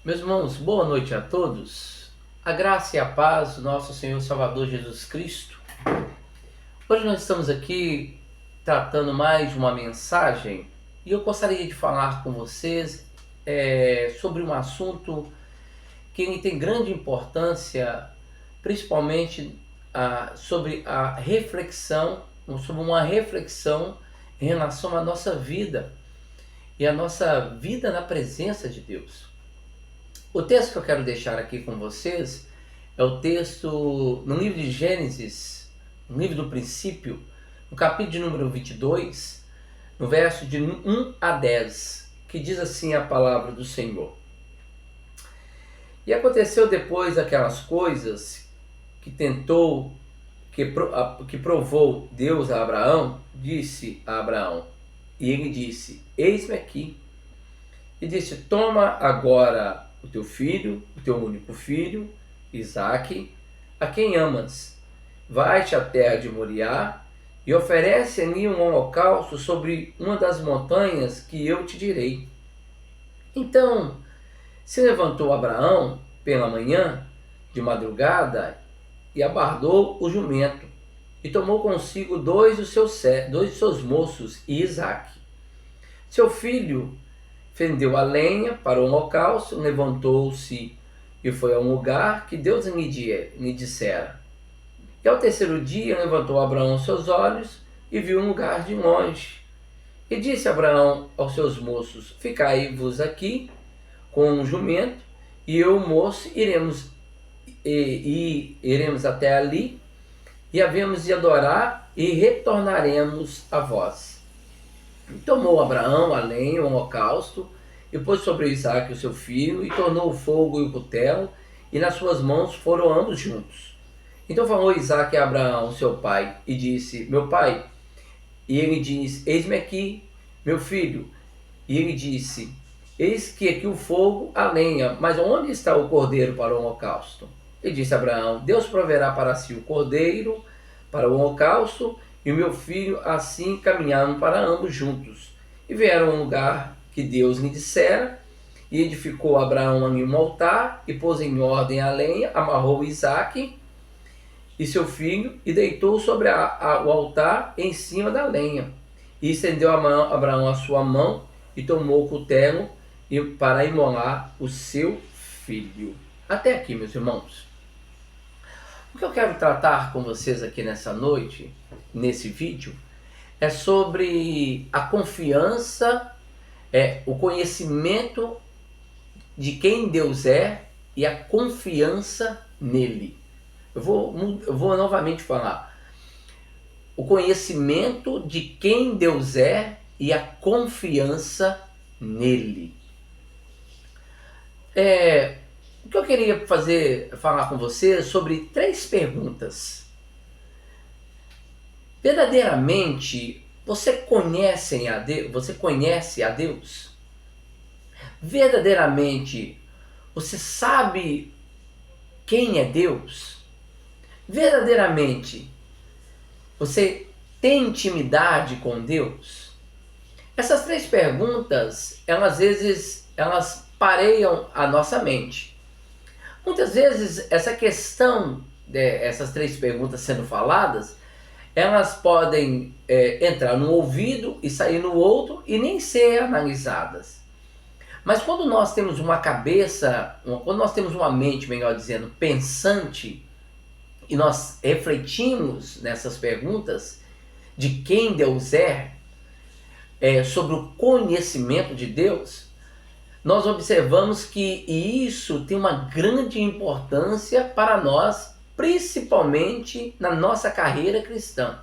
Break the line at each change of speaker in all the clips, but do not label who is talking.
Meus irmãos, boa noite a todos. A graça e a paz do nosso Senhor e Salvador Jesus Cristo. Hoje nós estamos aqui tratando mais de uma mensagem e eu gostaria de falar com vocês sobre um assunto que tem grande importância, principalmente sobre a reflexão, sobre uma reflexão em relação à nossa vida e a nossa vida na presença de Deus. O texto que eu quero deixar aqui com vocês é o texto no livro de Gênesis, no livro do princípio, no capítulo de número 22, no verso de 1 a 10, que diz assim a palavra do Senhor. E aconteceu depois daquelas coisas que provou Deus a Abraão, disse a Abraão, e ele disse: Eis-me aqui. E disse: Toma agora o teu filho, o teu único filho, Isaque, a quem amas. Vai-te à terra de Moriá e oferece ali um holocausto sobre uma das montanhas que eu te direi. Então se levantou Abraão pela manhã, de madrugada, e abardou o jumento, e tomou consigo dois de seus moços e Isaque. Seu filho fendeu a lenha para o holocausto, levantou-se e foi a um lugar que Deus lhe dissera. E ao terceiro dia levantou Abraão seus olhos e viu um lugar de longe. E disse Abraão aos seus moços: Ficai-vos aqui com o jumento, e eu, o moço, iremos até ali, e havemos de adorar, e retornaremos a vós. Tomou Abraão a lenha, o holocausto, e pôs sobre Isaque o seu filho, e tornou o fogo e o cutelo, e nas suas mãos foram ambos juntos. Então falou Isaque a Abraão, seu pai, e disse: Meu pai. E ele diz: Eis-me aqui, meu filho. E ele disse: Eis que aqui o fogo, a lenha, mas onde está o cordeiro para o holocausto? E disse Abraão: Deus proverá para si o cordeiro para o holocausto, e o meu filho. Assim caminharam para ambos juntos, e vieram a um lugar que Deus lhe dissera, e edificou Abraão ali um altar, e pôs em ordem a lenha, amarrou Isaque e seu filho, e deitou sobre o altar em cima da lenha. E estendeu Abraão a sua mão, e tomou o cutelo para imolar o seu filho. Até aqui, meus irmãos. O que eu quero tratar com vocês aqui nessa noite, nesse vídeo, é sobre a confiança, o conhecimento de quem Deus é e a confiança nele. Eu vou novamente falar. O conhecimento de quem Deus é e a confiança nele. O que eu queria falar com você sobre 3 perguntas. Verdadeiramente, você conhece a Deus? Verdadeiramente, você sabe quem é Deus? Verdadeiramente, você tem intimidade com Deus? Essas 3 perguntas, às vezes, elas pareiam a nossa mente. Muitas vezes, essa questão, essas 3 perguntas sendo faladas, elas podem entrar no ouvido e sair no outro e nem ser analisadas. Mas quando nós temos uma cabeça, quando nós temos uma mente, melhor dizendo, pensante, e nós refletimos nessas perguntas de quem Deus sobre o conhecimento de Deus, nós observamos que isso tem uma grande importância para nós, principalmente na nossa carreira cristã,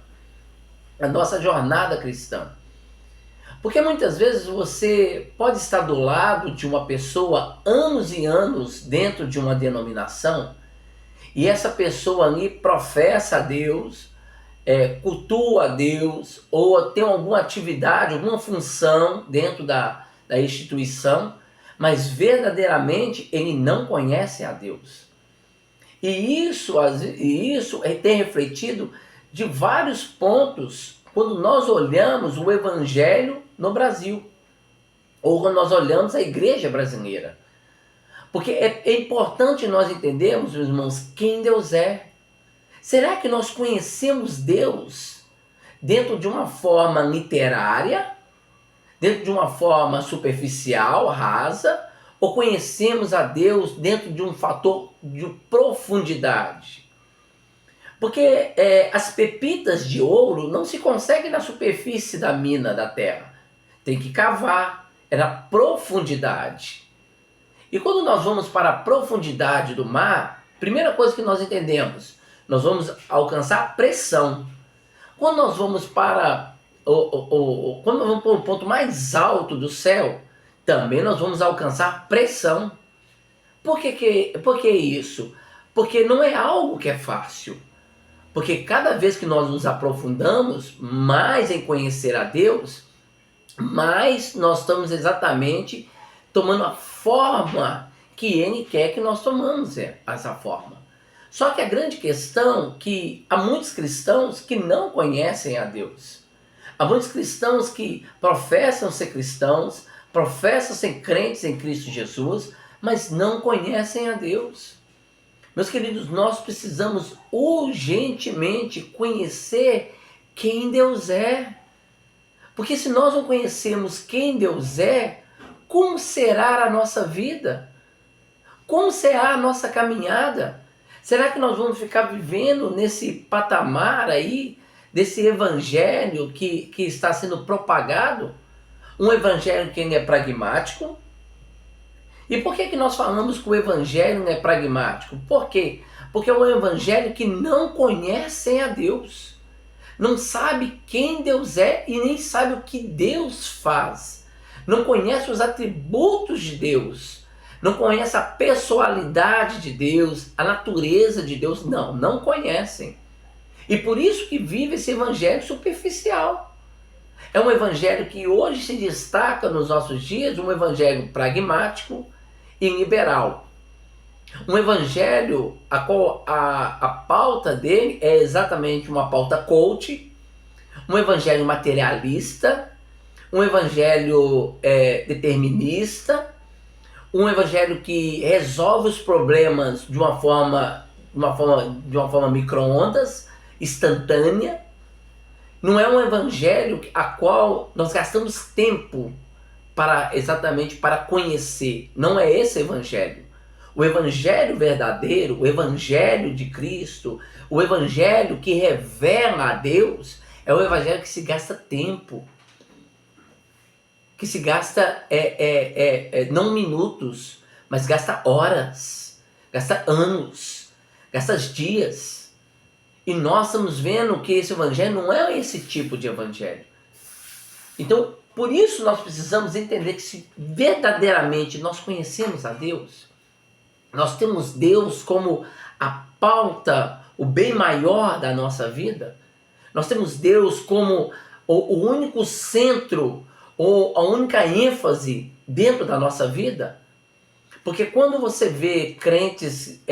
na nossa jornada cristã. Porque muitas vezes você pode estar do lado de uma pessoa anos e anos dentro de uma denominação, e essa pessoa ali professa a Deus, cultua a Deus, ou tem alguma atividade, alguma função dentro da instituição, mas verdadeiramente ele não conhece a Deus. E isso tem refletido de vários pontos quando nós olhamos o Evangelho no Brasil, ou quando nós olhamos a igreja brasileira. Porque é importante nós entendermos, meus irmãos, quem Deus é. Será que nós conhecemos Deus dentro de uma forma literária, dentro de uma forma superficial, rasa, ou conhecemos a Deus dentro de um fator de profundidade? Porque as pepitas de ouro não se conseguem na superfície da mina da terra. Tem que cavar, é na profundidade. E quando nós vamos para a profundidade do mar, primeira coisa que nós entendemos, nós vamos alcançar pressão. Quando nós vamos para quando nós vamos para o ponto mais alto do céu, também nós vamos alcançar pressão. Por que isso? Porque não é algo que é fácil. Porque cada vez que nós nos aprofundamos mais em conhecer a Deus, mais nós estamos exatamente tomando a forma que Ele quer que nós tomamos essa forma. Só que a grande questão é que há muitos cristãos que não conhecem a Deus. Há muitos cristãos que professam ser cristãos, professam ser crentes em Cristo Jesus, mas não conhecem a Deus. Meus queridos, nós precisamos urgentemente conhecer quem Deus é. Porque se nós não conhecermos quem Deus é, como será a nossa vida? Como será a nossa caminhada? Será que nós vamos ficar vivendo nesse patamar aí, desse evangelho que está sendo propagado? Um evangelho que ainda é pragmático? E por que nós falamos que o evangelho não é pragmático? Por quê? Porque é um evangelho que não conhece a Deus. Não sabe quem Deus é e nem sabe o que Deus faz. Não conhece os atributos de Deus. Não conhece a pessoalidade de Deus, a natureza de Deus. Não conhecem. E por isso que vive esse evangelho superficial. É um evangelho que hoje se destaca nos nossos dias, um evangelho pragmático e liberal. Um evangelho a qual a pauta dele é exatamente uma pauta coach, um evangelho materialista, um evangelho determinista, um evangelho que resolve os problemas de uma forma micro-ondas, instantânea. Não é um evangelho a qual nós gastamos tempo exatamente para conhecer. Não é esse evangelho. O evangelho verdadeiro, o evangelho de Cristo, o evangelho que revela a Deus, é o evangelho que se gasta tempo, que se gasta não minutos, mas gasta horas, gasta anos, gasta dias. E nós estamos vendo que esse evangelho não é esse tipo de evangelho. Então, por isso nós precisamos entender que se verdadeiramente nós conhecemos a Deus, nós temos Deus como a pauta, o bem maior da nossa vida, nós temos Deus como o único centro, ou a única ênfase dentro da nossa vida. Porque quando você vê crentes,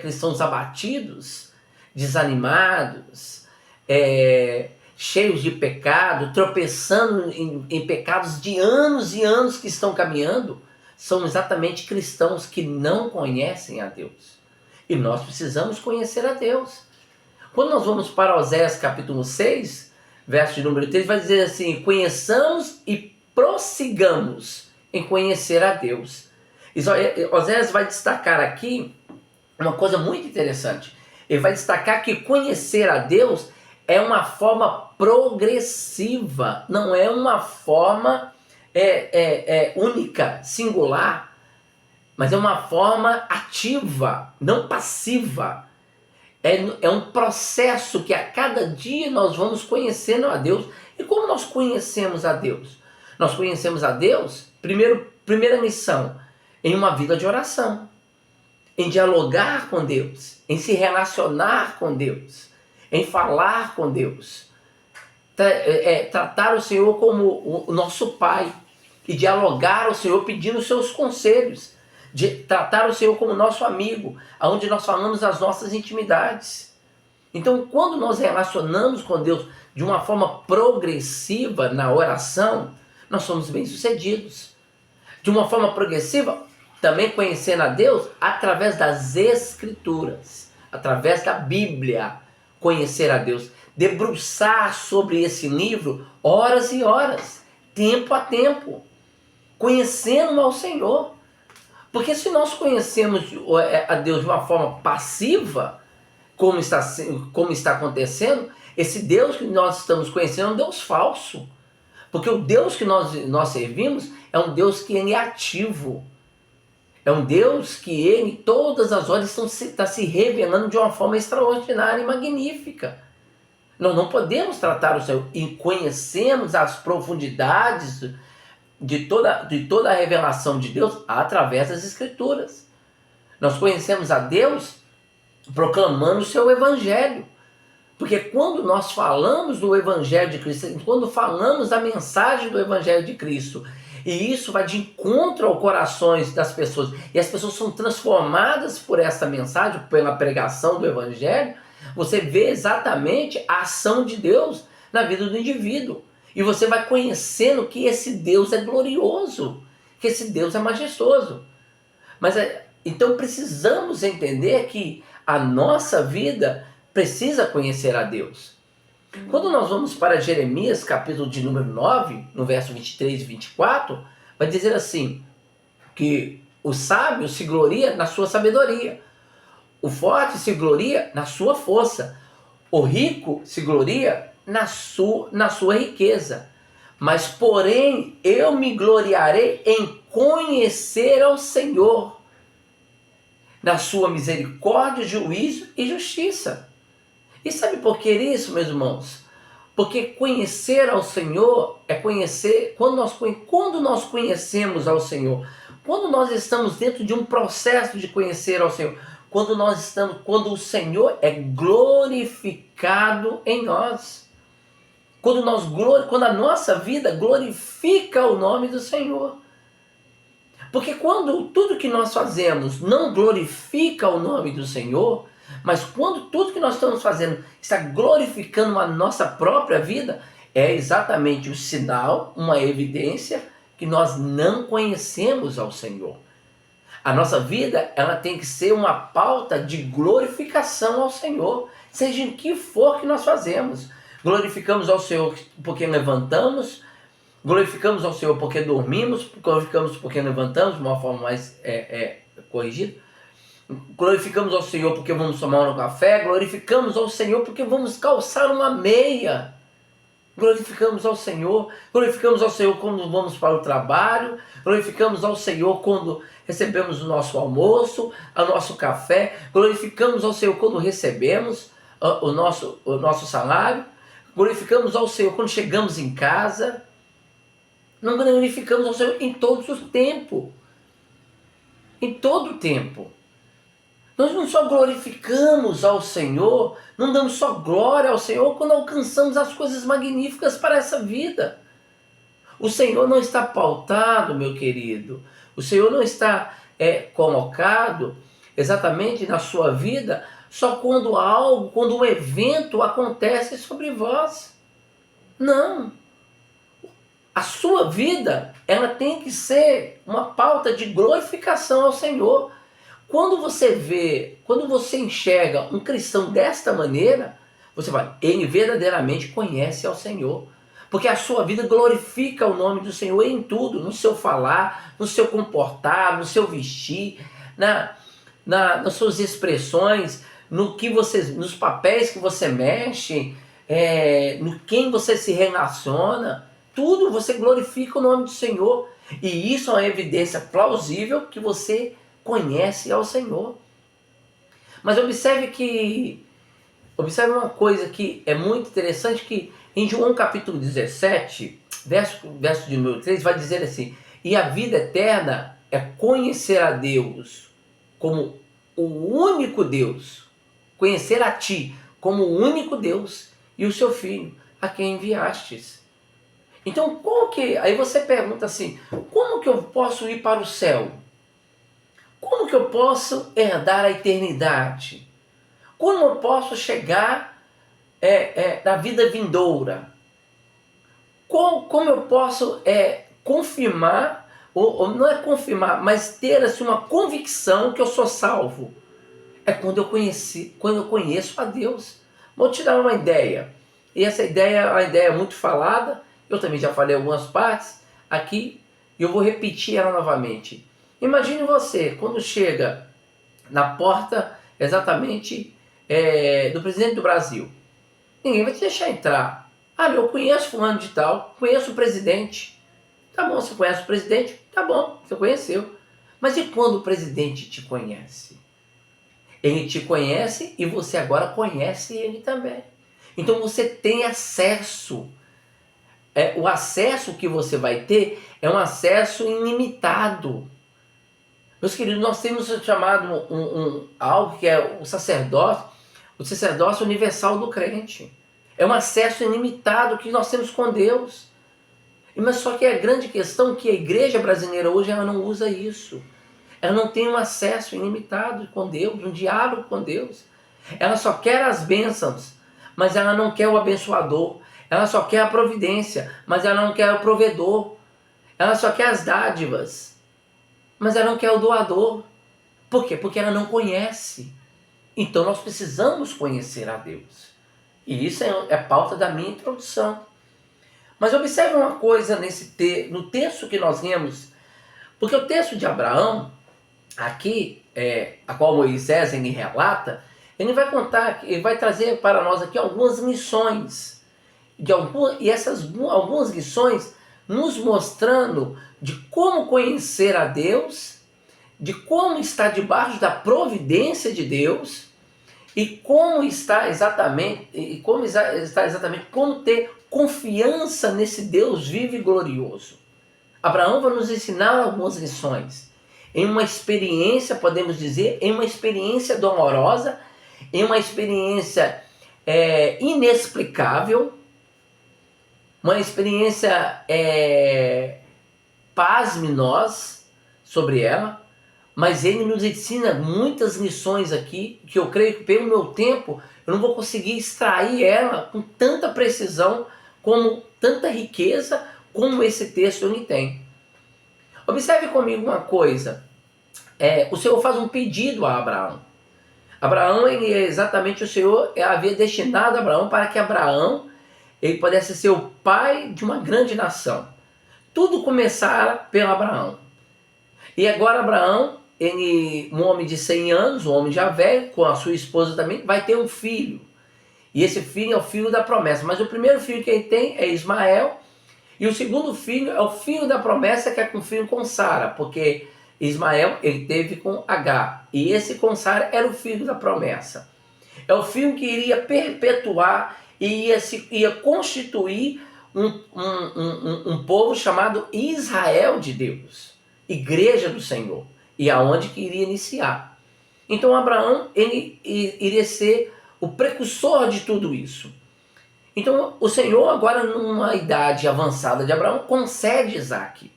cristãos abatidos, desanimados, cheios de pecado, tropeçando em pecados de anos e anos que estão caminhando, são exatamente cristãos que não conhecem a Deus. E nós precisamos conhecer a Deus. Quando nós vamos para Oséias capítulo 6, verso de número 3, vai dizer assim: conheçamos e prossigamos em conhecer a Deus. E Oséias vai destacar aqui uma coisa muito interessante. Ele vai destacar que conhecer a Deus é uma forma progressiva, não é uma forma única, singular, mas é uma forma ativa, não passiva. É um processo que a cada dia nós vamos conhecendo a Deus. E como nós conhecemos a Deus? Nós conhecemos a Deus, primeira missão, em uma vida de oração, em dialogar com Deus, em se relacionar com Deus, em falar com Deus, tratar o Senhor como o nosso Pai e dialogar ao Senhor pedindo os seus conselhos, de tratar o Senhor como nosso amigo, onde nós falamos as nossas intimidades. Então, quando nós relacionamos com Deus de uma forma progressiva na oração, nós somos bem-sucedidos. De uma forma progressiva, também conhecendo a Deus através das Escrituras, através da Bíblia, conhecer a Deus, debruçar sobre esse livro horas e horas, tempo a tempo, conhecendo ao Senhor. Porque se nós conhecemos a Deus de uma forma passiva, como está acontecendo, esse Deus que nós estamos conhecendo é um Deus falso. Porque o Deus que nós servimos é um Deus que ele é ativo. É um Deus que ele, todas as horas, está se revelando de uma forma extraordinária e magnífica. Nós não podemos tratar o Senhor e conhecemos as profundidades de toda a revelação de Deus através das Escrituras. Nós conhecemos a Deus proclamando o seu Evangelho. Porque quando nós falamos do Evangelho de Cristo, quando falamos da mensagem do Evangelho de Cristo, e isso vai de encontro aos corações das pessoas, e as pessoas são transformadas por essa mensagem, pela pregação do Evangelho, você vê exatamente a ação de Deus na vida do indivíduo. E você vai conhecendo que esse Deus é glorioso, que esse Deus é majestoso. Então precisamos entender que a nossa vida precisa conhecer a Deus. Quando nós vamos para Jeremias, capítulo de número 9, no verso 23 e 24, vai dizer assim, que o sábio se gloria na sua sabedoria, o forte se gloria na sua força, o rico se gloria na sua riqueza. Mas, porém, eu me gloriarei em conhecer ao Senhor, na sua misericórdia, juízo e justiça. E sabe por que isso, meus irmãos? Porque conhecer ao Senhor é conhecer, quando nós conhecemos ao Senhor, quando nós estamos dentro de um processo de conhecer ao Senhor, quando o Senhor é glorificado em nós, quando a nossa vida glorifica o nome do Senhor. Porque quando tudo que nós fazemos não glorifica o nome do Senhor, mas quando tudo que nós estamos fazendo está glorificando a nossa própria vida, é exatamente o sinal, uma evidência que nós não conhecemos ao Senhor. A nossa vida, ela tem que ser uma pauta de glorificação ao Senhor, seja em que for que nós fazemos. Glorificamos ao Senhor porque levantamos, glorificamos ao Senhor porque dormimos, glorificamos porque levantamos, de uma forma mais corrigida. Glorificamos ao Senhor porque vamos tomar um café, glorificamos ao Senhor porque vamos calçar uma meia. Glorificamos ao Senhor quando vamos para o trabalho, glorificamos ao Senhor quando recebemos o nosso almoço, o nosso café, glorificamos ao Senhor quando recebemos o nosso salário, glorificamos ao Senhor quando chegamos em casa. Não glorificamos ao Senhor em todos os tempos. Em todo o tempo. Nós não só glorificamos ao Senhor, não damos só glória ao Senhor quando alcançamos as coisas magníficas para essa vida. O Senhor não está pautado, meu querido. O Senhor não está colocado exatamente na sua vida só quando um evento acontece sobre vós. Não. A sua vida, ela tem que ser uma pauta de glorificação ao Senhor. Quando você enxerga um cristão desta maneira, você fala, ele verdadeiramente conhece ao Senhor. Porque a sua vida glorifica o nome do Senhor em tudo, no seu falar, no seu comportar, no seu vestir, nas suas expressões, nos papéis que você mexe, no quem você se relaciona. Tudo você glorifica o nome do Senhor. E isso é uma evidência plausível que você conhece ao Senhor. Mas observe uma coisa que é muito interessante, que em João capítulo 17, verso de número 3, vai dizer assim, e a vida eterna é conhecer a Deus como o único Deus, conhecer a ti como o único Deus e o seu Filho, a quem enviastes. Então, aí você pergunta assim, como que eu posso ir para o céu? Como que eu posso herdar a eternidade? Como eu posso chegar na vida vindoura? Como eu posso confirmar ou não é confirmar, mas ter assim, uma convicção que eu sou salvo. É quando eu conheço a Deus. Vou te dar uma ideia. E essa ideia é uma ideia muito falada. Eu também já falei algumas partes aqui. E eu vou repetir ela novamente. Imagine você, quando chega na porta exatamente do presidente do Brasil. Ninguém vai te deixar entrar. Ah, eu conheço fulano de tal, conheço o presidente. Tá bom, você conhece o presidente? Tá bom, você conheceu. Mas e quando o presidente te conhece? Ele te conhece e você agora conhece ele também. Então você tem acesso. O acesso que você vai ter é um acesso ilimitado. Meus queridos, nós temos chamado algo que é o sacerdócio universal do crente. É um acesso ilimitado que nós temos com Deus. Mas só que a grande questão é que a igreja brasileira hoje ela não usa isso. Ela não tem um acesso ilimitado com Deus, um diálogo com Deus. Ela só quer as bênçãos, mas ela não quer o abençoador. Ela só quer a providência, mas ela não quer o provedor. Ela só quer as dádivas, mas ela não quer o doador. Por quê? Porque ela não conhece. Então nós precisamos conhecer a Deus. E isso é pauta da minha introdução. Mas observe uma coisa no texto que nós lemos, porque o texto de Abraão, aqui, a qual Moisés ele relata, ele vai contar, ele vai trazer para nós aqui algumas lições, e essas algumas lições nos mostrando de como conhecer a Deus, de como estar debaixo da providência de Deus, e como está exatamente, como ter confiança nesse Deus vivo e glorioso. Abraão vai nos ensinar algumas lições. Em uma experiência, podemos dizer, em uma experiência dolorosa, em uma experiência inexplicável, uma experiência, pasme nós sobre ela, mas ele nos ensina muitas lições aqui, que eu creio que pelo meu tempo, eu não vou conseguir extrair ela com tanta precisão, como tanta riqueza, como esse texto ele tem. Observe comigo uma coisa. O Senhor faz um pedido a Abraão. Abraão, exatamente o Senhor havia destinado a Abraão para que Abraão ele pudesse ser o pai de uma grande nação. Tudo começara pelo Abraão. E agora Abraão, um homem de 100 anos, um homem já velho, com a sua esposa também, vai ter um filho. E esse filho é o filho da promessa. Mas o primeiro filho que ele tem é Ismael. E o segundo filho é o filho da promessa, que é com filho com Sara, porque Ismael ele teve com Agar. E esse com Sara era o filho da promessa. É o filho que iria perpetuar e ia constituir um povo chamado Israel de Deus, Igreja do Senhor, e aonde que iria iniciar. Então Abraão ele iria ser o precursor de tudo isso. Então o Senhor agora, numa idade avançada de Abraão, concede Isaac.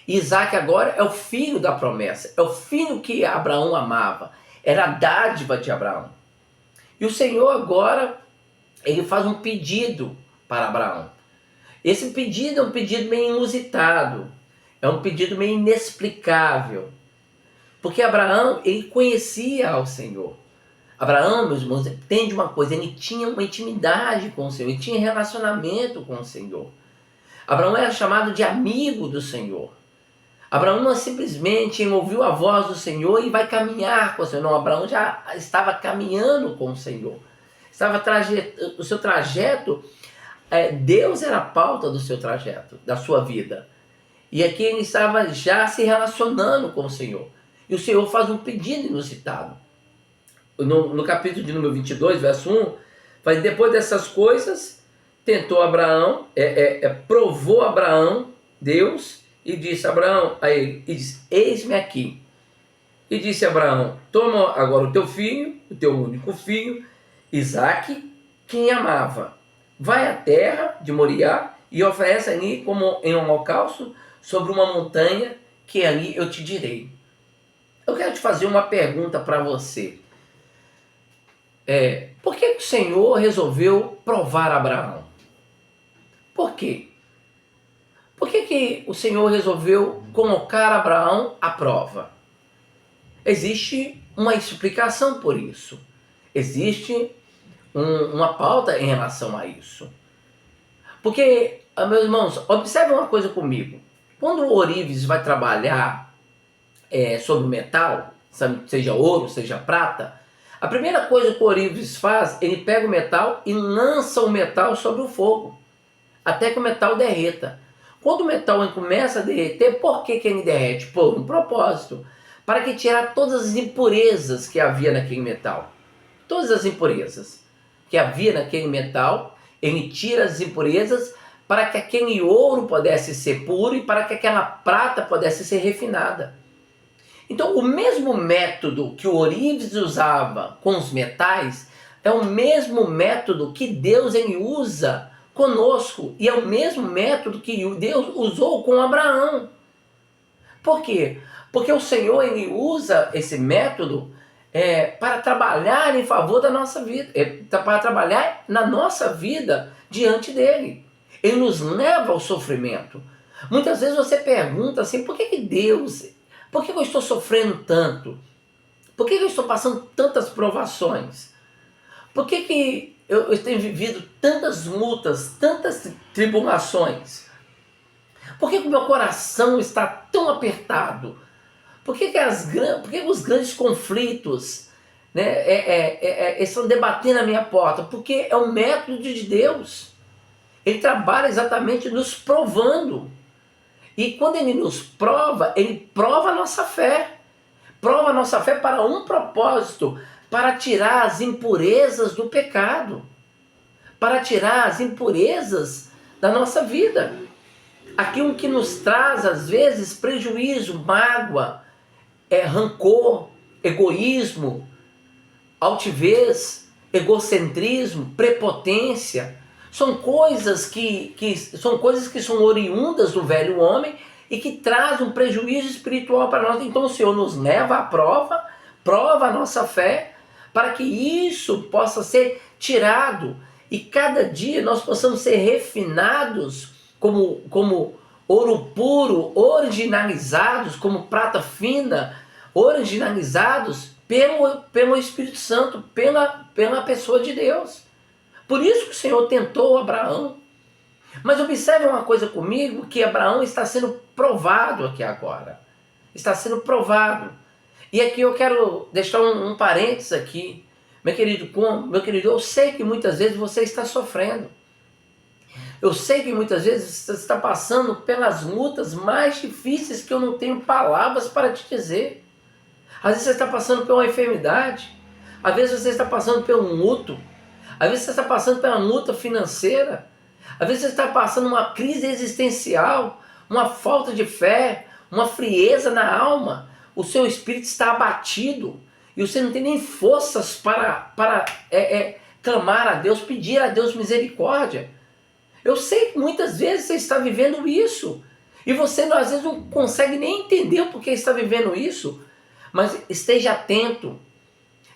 E Isaac agora é o filho da promessa, é o filho que Abraão amava, era a dádiva de Abraão. E o Senhor agora, ele faz um pedido para Abraão. Esse pedido é um pedido meio inusitado, é um pedido meio inexplicável, porque Abraão, ele conhecia ao Senhor. Abraão, meus irmãos, entende uma coisa, ele tinha uma intimidade com o Senhor, ele tinha relacionamento com o Senhor. Abraão era chamado de amigo do Senhor. Abraão não simplesmente ouviu a voz do Senhor e vai caminhar com o Senhor. Não, Abraão já estava caminhando com o Senhor. O seu trajeto, Deus era a pauta do seu trajeto, da sua vida. E aqui ele estava já se relacionando com o Senhor. E o Senhor faz um pedido inusitado. No capítulo de número 22, verso 1, vai: depois dessas coisas, tentou Abraão, provou Abraão, Deus, e disse a Abraão a ele, e disse: eis-me aqui. E disse a Abraão: toma agora o teu filho, o teu único filho, Isaque, quem amava, vai à terra de Moriá e oferece ali como em um holocausto sobre uma montanha, que ali eu te direi. Eu quero te fazer uma pergunta para você. Por que o Senhor resolveu provar Abraão? Por quê? Por que o Senhor resolveu colocar Abraão à prova? Existe uma explicação por isso. Existe uma pauta em relação a isso. Porque, meus irmãos, observe uma coisa comigo. Quando o ourives vai trabalhar sobre metal, seja ouro, seja prata, a primeira coisa que o ourives faz, ele pega o metal e lança o metal sobre o fogo, até que o metal derreta. Quando o metal começa a derreter, por que ele derrete? Por um propósito, para que tirar todas as impurezas que havia naquele metal. Todas as impurezas que havia naquele metal, ele tira as impurezas para que aquele ouro pudesse ser puro e para que aquela prata pudesse ser refinada. Então, o mesmo método que o ourives usava com os metais é o mesmo método que Deus ele usa conosco, e é o mesmo método que Deus usou com Abraão. Por quê? Porque o Senhor ele usa esse método para trabalhar em favor da nossa vida, para trabalhar na nossa vida diante dele. Ele nos leva ao sofrimento. Muitas vezes você pergunta assim, por que Deus, por que eu estou sofrendo tanto? Por que eu estou passando tantas provações? Por que eu tenho vivido tantas lutas, tantas tribulações? Por que o meu coração está tão apertado? Por que os grandes conflitos, né, estão debatendo a minha porta? Porque é o método de Deus. Ele trabalha exatamente nos provando. E quando ele nos prova, ele prova a nossa fé. Prova a nossa fé para um propósito, para tirar as impurezas do pecado, para tirar as impurezas da nossa vida. Aquilo que nos traz, às vezes, prejuízo, mágoa, rancor, egoísmo, altivez, egocentrismo, prepotência, são coisas que são oriundas do velho homem e que trazem um prejuízo espiritual para nós. Então o Senhor nos leva à prova, prova a nossa fé, para que isso possa ser tirado e cada dia nós possamos ser refinados como ouro puro, originalizados, como prata fina, originalizados pelo Espírito Santo, pela pessoa de Deus. Por isso que o Senhor tentou Abraão. Mas observe uma coisa comigo, que Abraão está sendo provado aqui agora. Está sendo provado. E aqui eu quero deixar um parênteses aqui. Meu querido, eu sei que muitas vezes você está sofrendo. Eu sei que muitas vezes você está passando pelas lutas mais difíceis que eu não tenho palavras para te dizer. Às vezes você está passando por uma enfermidade. Às vezes você está passando por um luto. Às vezes você está passando por uma luta financeira. Às vezes você está passando uma crise existencial, uma falta de fé, uma frieza na alma. O seu espírito está abatido e você não tem nem forças para clamar a Deus, pedir a Deus misericórdia. Eu sei que muitas vezes você está vivendo isso e você às vezes não consegue nem entender o porquê está vivendo isso, mas esteja atento,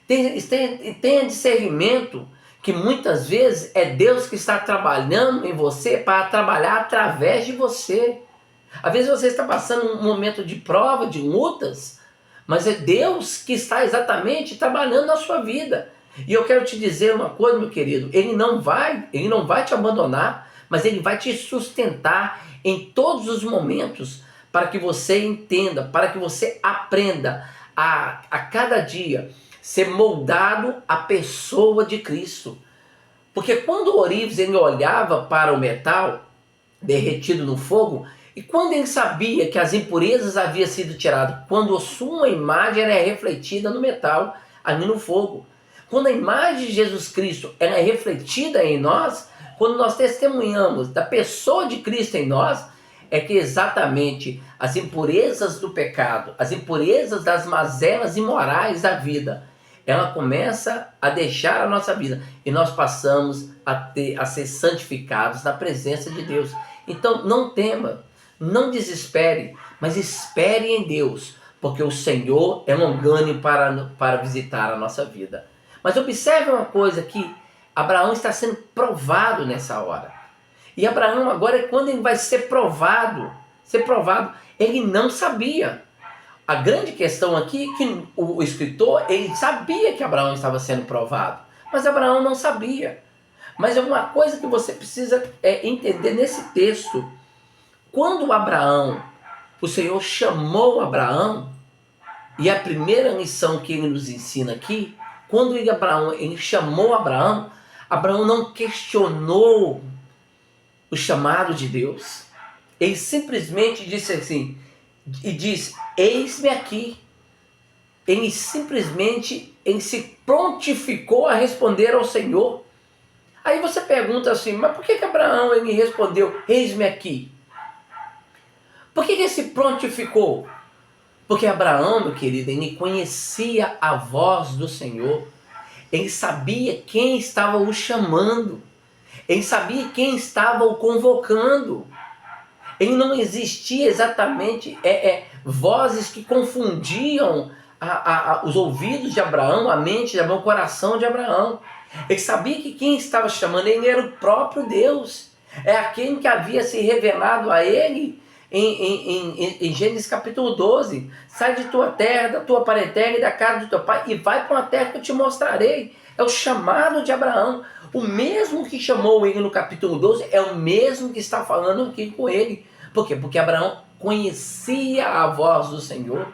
tenha discernimento que muitas vezes é Deus que está trabalhando em você para trabalhar através de você. Às vezes você está passando um momento de prova, de lutas, mas é Deus que está exatamente trabalhando na sua vida. E eu quero te dizer uma coisa, meu querido, Ele não vai te abandonar, mas Ele vai te sustentar em todos os momentos para que você entenda, para que você aprenda a cada dia ser moldado à pessoa de Cristo. Porque quando o ourives ele olhava para o metal derretido no fogo, e quando ele sabia que as impurezas haviam sido tiradas, quando a sua imagem era refletida no metal, ali no fogo. Quando a imagem de Jesus Cristo ela é refletida em nós, quando nós testemunhamos da pessoa de Cristo em nós, é que exatamente as impurezas do pecado, as impurezas das mazelas imorais da vida, ela começa a deixar a nossa vida e nós passamos a ser santificados na presença de Deus. Então não tema, não desespere, mas espere em Deus, porque o Senhor é longânimo para visitar a nossa vida. Mas observe uma coisa, que Abraão está sendo provado nessa hora. E Abraão agora, quando ele vai ser provado, ele não sabia. A grande questão aqui é que o escritor, ele sabia que Abraão estava sendo provado, mas Abraão não sabia. Mas é uma coisa que você precisa entender nesse texto. Quando Abraão, o Senhor chamou Abraão, e a primeira lição que ele nos ensina aqui, quando ele chamou Abraão, Abraão não questionou o chamado de Deus. Ele simplesmente disse assim, e diz, eis-me aqui. Ele se prontificou a responder ao Senhor. Aí você pergunta assim, mas por que Abraão ele respondeu, eis-me aqui? Por que ele se prontificou? Porque Abraão, meu querido, ele conhecia a voz do Senhor. Ele sabia quem estava o chamando. Ele sabia quem estava o convocando. Ele não existia exatamente vozes que confundiam os ouvidos de Abraão, a mente de Abraão, o coração de Abraão. Ele sabia que quem estava chamando ele era o próprio Deus. É aquele que havia se revelado a ele em Gênesis capítulo 12. Sai de tua terra, da tua parentela e da casa do teu pai e vai para uma terra que eu te mostrarei. É o chamado de Abraão. O mesmo que chamou ele no capítulo 12 é o mesmo que está falando aqui com ele. Por quê? Porque Abraão conhecia a voz do Senhor.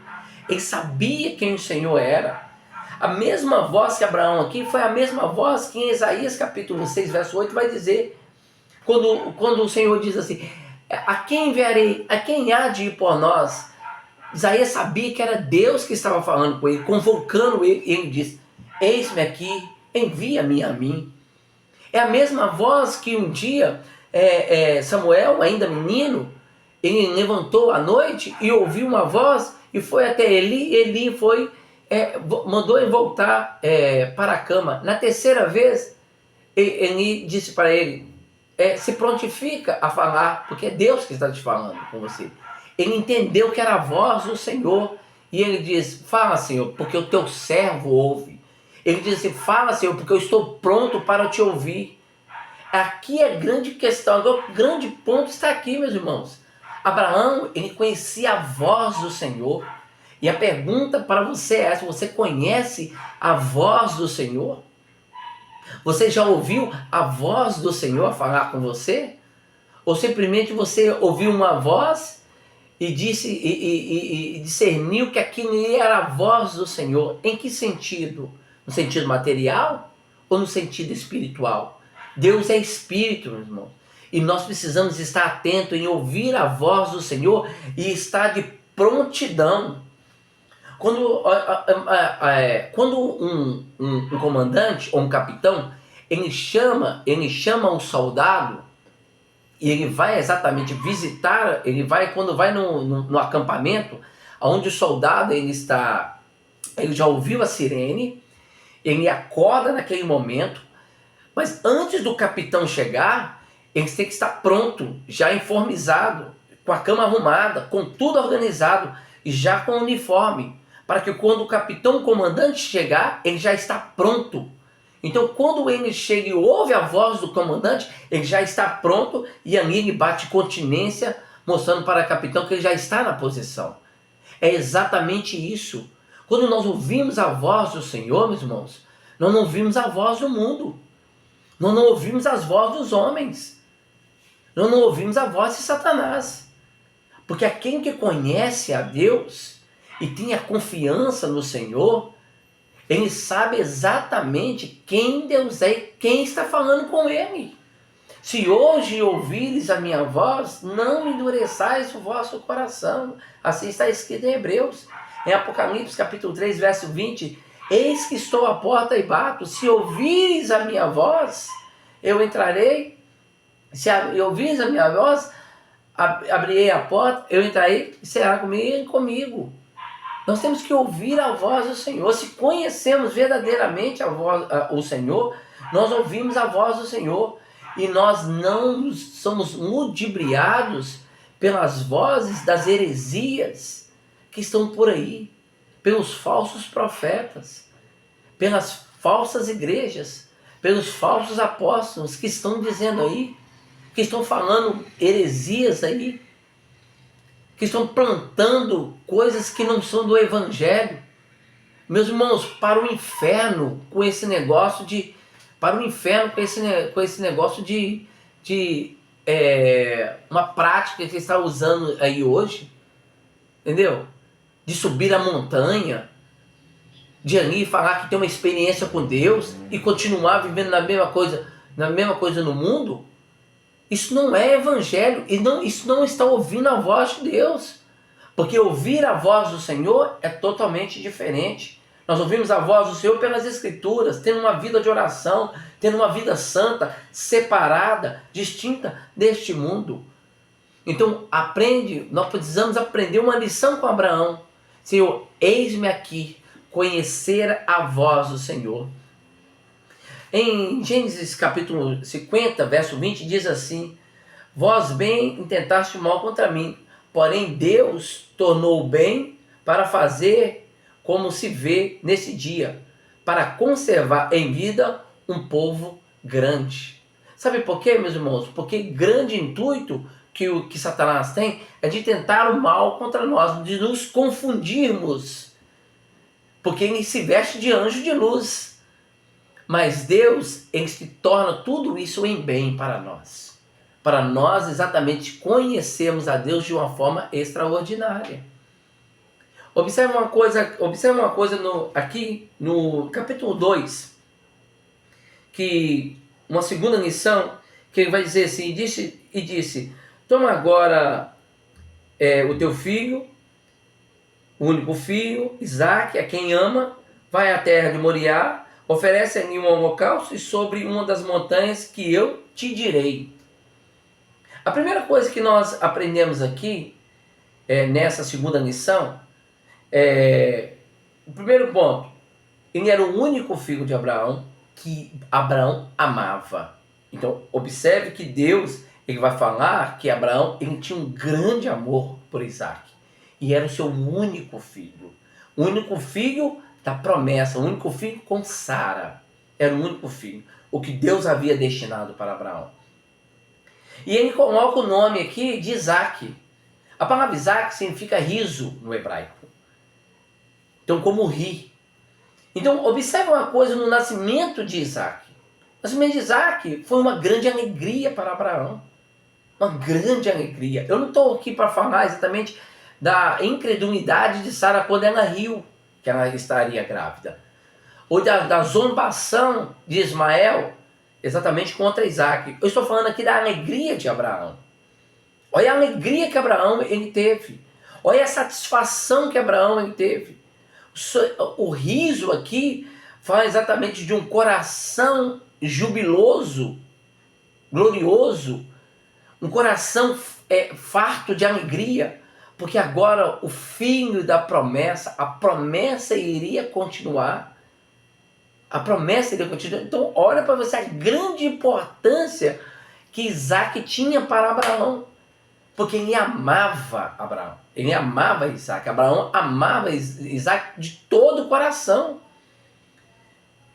Ele sabia quem o Senhor era. A mesma voz que Abraão aqui foi a mesma voz que em Isaías capítulo 6, verso 8 vai dizer. Quando o Senhor diz assim, a quem enviarei? A quem há de ir por nós? Isaías sabia que era Deus que estava falando com ele, convocando ele. E ele diz, eis-me aqui, envia-me a mim. É a mesma voz que um dia Samuel, ainda menino, ele levantou à noite e ouviu uma voz e foi até Eli. Eli mandou ele voltar para a cama. Na terceira vez, ele disse para ele, se prontifica a falar, porque é Deus que está te falando com você. Ele entendeu que era a voz do Senhor e ele diz, fala, Senhor, porque o teu servo ouve. Ele diz assim, fala, Senhor, porque eu estou pronto para te ouvir. Aqui é a grande questão, agora o grande ponto está aqui, meus irmãos. Abraão, ele conhecia a voz do Senhor. E a pergunta para você é essa, você conhece a voz do Senhor? Você já ouviu a voz do Senhor falar com você? Ou simplesmente você ouviu uma voz e discerniu que aquilo era a voz do Senhor? Em que sentido? No sentido material ou no sentido espiritual? Deus é espírito, meu irmão. E nós precisamos estar atentos em ouvir a voz do Senhor e estar de prontidão. Quando um comandante ou um capitão, ele chama um soldado e ele vai exatamente visitar, quando vai no acampamento, onde o soldado ele já ouviu a sirene, ele acorda naquele momento, mas antes do capitão chegar, ele tem que estar pronto, já uniformizado, com a cama arrumada, com tudo organizado e já com o uniforme, para que quando o capitão, o comandante chegar, ele já está pronto. Então, quando ele chega e ouve a voz do comandante, ele já está pronto e ali ele bate continência, mostrando para o capitão que ele já está na posição. É exatamente isso. Quando nós ouvimos a voz do Senhor, meus irmãos, nós não ouvimos a voz do mundo. Nós não ouvimos as vozes dos homens. Nós não ouvimos a voz de Satanás. Porque aquele que conhece a Deus e tem a confiança no Senhor, ele sabe exatamente quem Deus é e quem está falando com ele. Se hoje ouvires a minha voz, não endureçais o vosso coração. Assim está escrito em Hebreus. Em Apocalipse capítulo 3, verso 20. Eis que estou à porta e bato. Se ouvires a minha voz, eu entrarei. Se ouvires a minha voz, abrirei a porta, eu entrarei e será comigo. Nós temos que ouvir a voz do Senhor. Se conhecemos verdadeiramente o Senhor, nós ouvimos a voz do Senhor. E nós não somos ludibriados pelas vozes das heresias que estão por aí, pelos falsos profetas, pelas falsas igrejas, pelos falsos apóstolos que estão dizendo aí que estão falando heresias aí, que estão plantando coisas que não são do Evangelho. Meus irmãos, para o inferno com esse negócio de... Para o inferno com esse negócio de uma prática que está usando aí hoje, entendeu? De subir a montanha, de ali falar que tem uma experiência com Deus e continuar vivendo na mesma coisa no mundo. Isso não é evangelho, e isso não está ouvindo a voz de Deus. Porque ouvir a voz do Senhor é totalmente diferente. Nós ouvimos a voz do Senhor pelas Escrituras, tendo uma vida de oração, tendo uma vida santa, separada, distinta deste mundo. Então, nós precisamos aprender uma lição com Abraão. Senhor, eis-me aqui, conhecer a voz do Senhor. Em Gênesis capítulo 50, verso 20, diz assim: vós bem intentaste mal contra mim, porém Deus tornou o bem para fazer como se vê nesse dia, para conservar em vida um povo grande. Sabe por quê, meus irmãos? Porque grande intuito que Satanás tem é de tentar o mal contra nós, de nos confundirmos, porque ele se veste de anjo de luz. Mas Deus, ele se torna tudo isso em bem para nós exatamente conhecermos a Deus de uma forma extraordinária. Observe uma coisa aqui no capítulo 2, que uma segunda lição, que ele vai dizer assim, disse, toma agora o teu filho, o único filho, Isaque, a quem ama, vai à terra de Moriá, oferece-lhe um holocausto e sobre uma das montanhas que eu te direi. A primeira coisa que nós aprendemos aqui, nessa segunda lição, o primeiro ponto, ele era o único filho de Abraão que Abraão amava. Então, observe que Deus, ele vai falar que Abraão, ele tinha um grande amor por Isaque. E era o seu único filho. O único filho da promessa, o único filho com Sara. Era o único filho. O que Deus havia destinado para Abraão. E ele coloca o nome aqui de Isaque. A palavra Isaque significa riso no hebraico. Então, como rir. Então, observe uma coisa no nascimento de Isaque. O nascimento de Isaque foi uma grande alegria para Abraão. Uma grande alegria. Eu não estou aqui para falar exatamente da incredulidade de Sara quando ela riu que ela estaria grávida. Ou da zombação de Ismael exatamente contra Isaque. Eu estou falando aqui da alegria de Abraão. Olha a alegria que Abraão ele teve. Olha a satisfação que Abraão ele teve. O riso aqui fala exatamente de um coração jubiloso, glorioso, um coração farto de alegria, porque agora o filho da promessa, a promessa iria continuar. A promessa iria continuar. Então olha para você a grande importância que Isaque tinha para Abraão, porque ele amava Abraão. Ele amava Isaque. Abraão amava Isaque de todo o coração.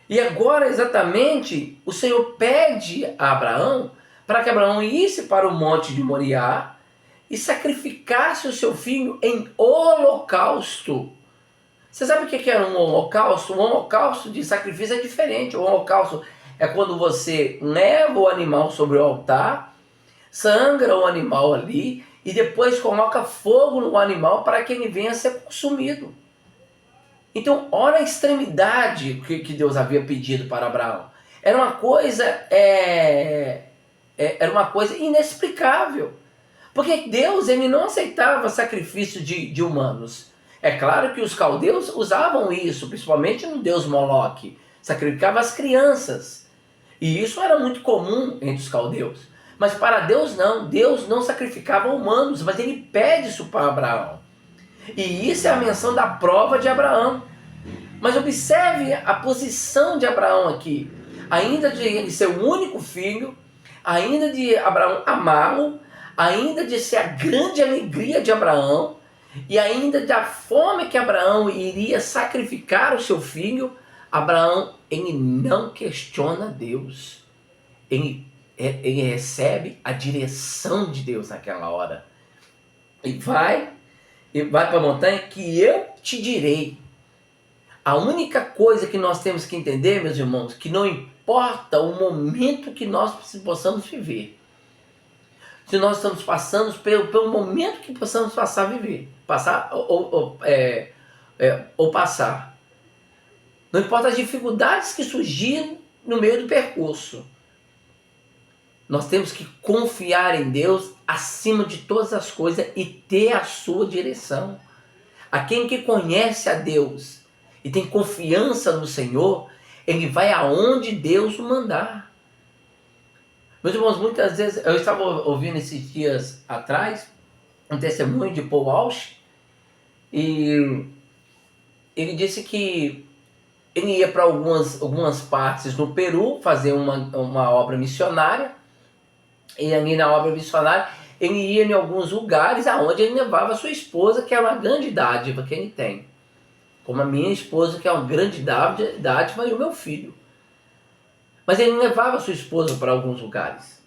E agora, exatamente, o Senhor pede a Abraão para que Abraão isse para o monte de Moriá e sacrificasse o seu filho em holocausto. Você sabe o que era um holocausto? Um holocausto de sacrifício é diferente. O holocausto é quando você leva o animal sobre o altar, sangra o animal ali e depois coloca fogo no animal para que ele venha a ser consumido. Então, olha a extremidade que Deus havia pedido para Abraão. Era uma coisa inexplicável. Porque Deus ele não aceitava sacrifício de humanos. É claro que os caldeus usavam isso, principalmente no deus Moloque. Sacrificava as crianças. E isso era muito comum entre os caldeus. Mas para Deus não. Deus não sacrificava humanos, mas ele pede isso para Abraão. E isso é a menção da prova de Abraão. Mas observe a posição de Abraão aqui. Ainda de ele ser o único filho, ainda de Abraão amá-lo, ainda de ser a grande alegria de Abraão, e ainda da forma que Abraão iria sacrificar o seu filho, Abraão ele não questiona Deus. Ele ele recebe a direção de Deus naquela hora. E vai para a montanha que eu te direi. A única coisa que nós temos que entender, meus irmãos, que não importa o momento que nós possamos viver. Se nós estamos passando pelo momento que possamos passar a viver. Ou passar. Não importa as dificuldades que surgiram no meio do percurso. Nós temos que confiar em Deus acima de todas as coisas e ter a sua direção. Aquele que conhece a Deus e tem confiança no Senhor, ele vai aonde Deus o mandar. Meus irmãos, muitas vezes, eu estava ouvindo esses dias atrás um testemunho de Paul Walsh, e ele disse que ele ia para algumas partes no Peru fazer uma obra missionária, e ali na obra missionária ele ia em alguns lugares aonde ele levava a sua esposa, que é uma grande dádiva que ele tem. Como a minha esposa, que é uma grande dádiva, e o meu filho. Mas ele levava a sua esposa para alguns lugares.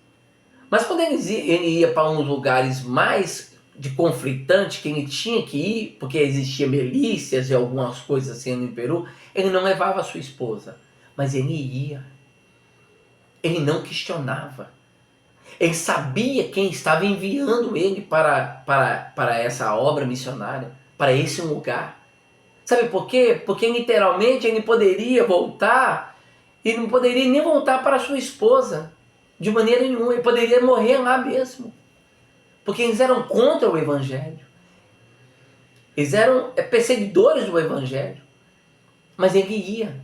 Mas quando ele ia para uns lugares mais de conflitante, que ele tinha que ir, porque existia milícias e algumas coisas assim no Peru, ele não levava a sua esposa. Mas ele ia. Ele não questionava. Ele sabia quem estava enviando ele para essa obra missionária, para esse lugar. Sabe por quê? Porque literalmente ele poderia voltar e não poderia nem voltar para sua esposa, de maneira nenhuma. Ele poderia morrer lá mesmo. Porque eles eram contra o Evangelho. Eles eram perseguidores do Evangelho. Mas ele ia.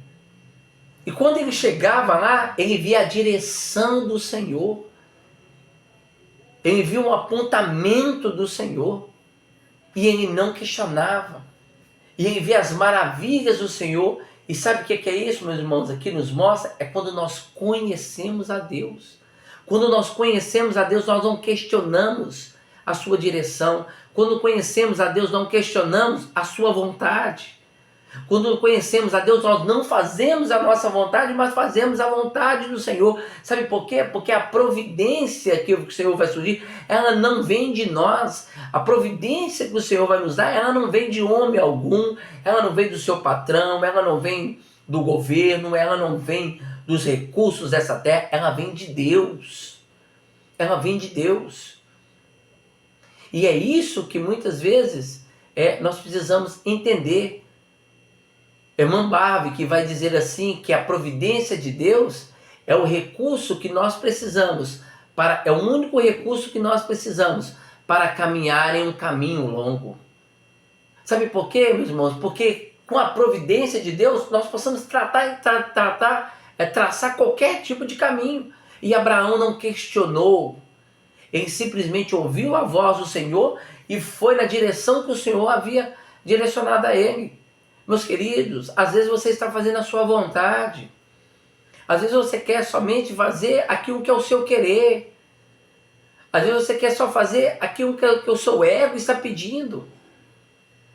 E quando ele chegava lá, ele via a direção do Senhor. Ele viu um apontamento do Senhor. E ele não questionava. E ele vê as maravilhas do Senhor. E sabe o que é isso, meus irmãos? Aqui nos mostra, é quando nós conhecemos a Deus. Quando nós conhecemos a Deus, nós não questionamos a sua direção. Quando conhecemos a Deus, não questionamos a sua vontade. Quando conhecemos a Deus, nós não fazemos a nossa vontade, mas fazemos a vontade do Senhor. Sabe por quê? Porque a providência que o Senhor vai surgir, ela não vem de nós. A providência que o Senhor vai nos dar, ela não vem de homem algum, ela não vem do seu patrão, ela não vem do governo, ela não vem dos recursos dessa terra, ela vem de Deus. Ela vem de Deus. E é isso que muitas vezes nós precisamos entender. Irmã Barbie, que vai dizer assim, que a providência de Deus é o recurso que nós precisamos, é o único recurso que nós precisamos para caminhar em um caminho longo. Sabe por quê, meus irmãos? Porque com a providência de Deus, nós possamos traçar qualquer tipo de caminho. E Abraão não questionou, ele simplesmente ouviu a voz do Senhor e foi na direção que o Senhor havia direcionado a ele. Meus queridos, às vezes você está fazendo a sua vontade. Às vezes você quer somente fazer aquilo que é o seu querer. Às vezes você quer só fazer aquilo que o seu ego está pedindo.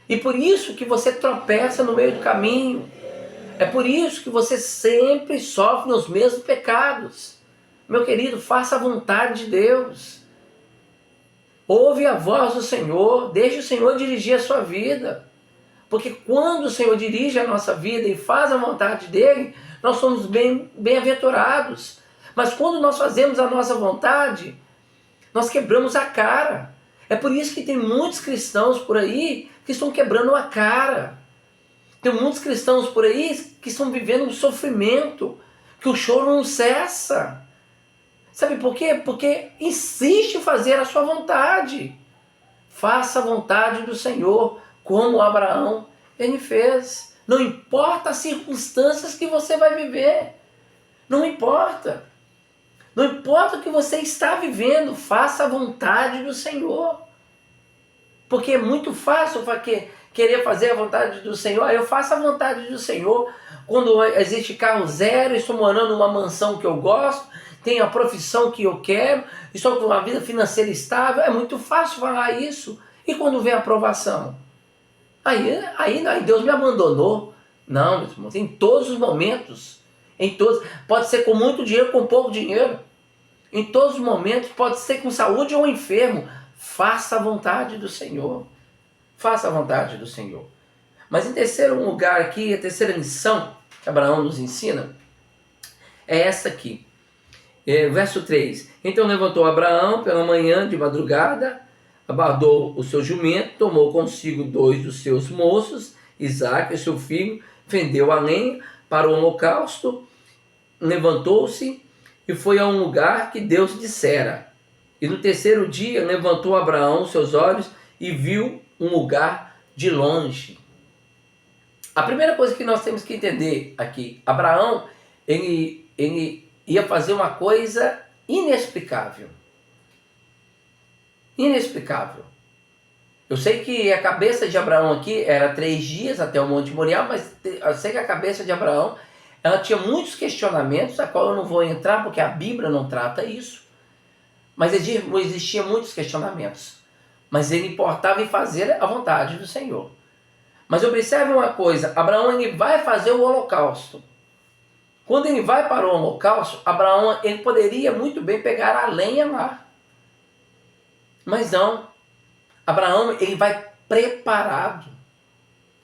E por isso que você tropeça no meio do caminho. É por isso que você sempre sofre os mesmos pecados. Meu querido, faça a vontade de Deus. Ouve a voz do Senhor. Deixe o Senhor dirigir a sua vida. Porque quando o Senhor dirige a nossa vida e faz a vontade dele, nós somos bem-aventurados. Mas quando nós fazemos a nossa vontade, nós quebramos a cara. É por isso que tem muitos cristãos por aí que estão quebrando a cara. Tem muitos cristãos por aí que estão vivendo um sofrimento, que o choro não cessa. Sabe por quê? Porque insiste em fazer a sua vontade. Faça a vontade do Senhor, como Abraão ele fez. Não importa as circunstâncias que você vai viver. Não importa. Não importa o que você está vivendo, faça a vontade do Senhor. Porque é muito fácil querer fazer a vontade do Senhor. Eu faço a vontade do Senhor quando existe carro zero, estou morando numa mansão que eu gosto, tenho a profissão que eu quero, estou com uma vida financeira estável. É muito fácil falar isso. E quando vem a aprovação? Aí Deus me abandonou. Não, meus irmãos, em todos os momentos. Pode ser com muito dinheiro, com pouco dinheiro. Em todos os momentos, pode ser com saúde ou enfermo, faça a vontade do Senhor. Faça a vontade do Senhor. Mas em terceiro lugar aqui, a terceira lição que Abraão nos ensina é essa aqui. Verso 3. Então levantou Abraão pela manhã de madrugada, abardou o seu jumento, tomou consigo 2 dos seus moços, Isaque e seu filho, fendeu a lenha para o holocausto, levantou-se e foi a um lugar que Deus dissera. E no terceiro dia levantou Abraão seus olhos e viu um lugar de longe. A primeira coisa que nós temos que entender aqui, Abraão, ele ia fazer uma coisa inexplicável. Inexplicável. Eu sei que a cabeça de Abraão aqui era 3 dias até o Monte Moriá, mas eu sei que a cabeça de Abraão, ela tinha muitos questionamentos, a qual eu não vou entrar porque a Bíblia não trata isso. Mas existiam muitos questionamentos. Mas ele importava em fazer a vontade do Senhor. Mas observe uma coisa, Abraão ele vai fazer o holocausto. Quando ele vai para o holocausto, Abraão ele poderia muito bem pegar a lenha lá. Mas não. Abraão ele vai preparado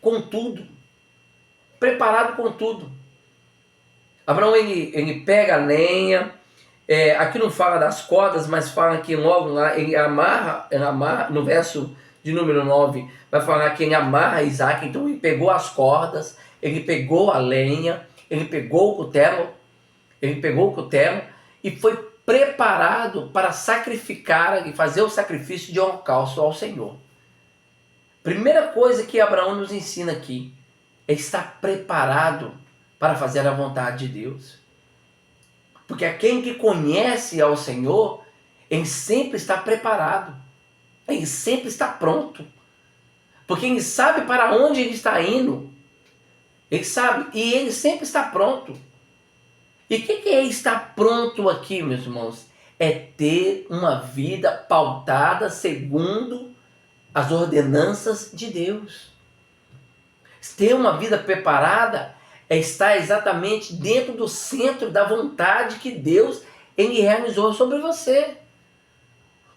com tudo. Preparado com tudo. Abraão ele pega a lenha. Aqui não fala das cordas, mas fala que logo lá ele amarra no verso de número 9, vai falar que ele amarra Isaque. Então ele pegou as cordas, ele pegou a lenha, ele pegou o cutelo e foi preparado para sacrificar e fazer o sacrifício de holocausto ao Senhor. Primeira coisa que Abraão nos ensina aqui é estar preparado para fazer a vontade de Deus. Porque aquele que conhece ao Senhor, ele sempre está preparado. Ele sempre está pronto. Porque ele sabe para onde ele está indo. Ele sabe. E ele sempre está pronto. E o que é estar pronto aqui, meus irmãos? É ter uma vida pautada segundo as ordenanças de Deus. Ter uma vida preparada é estar exatamente dentro do centro da vontade que Deus ele realizou sobre você.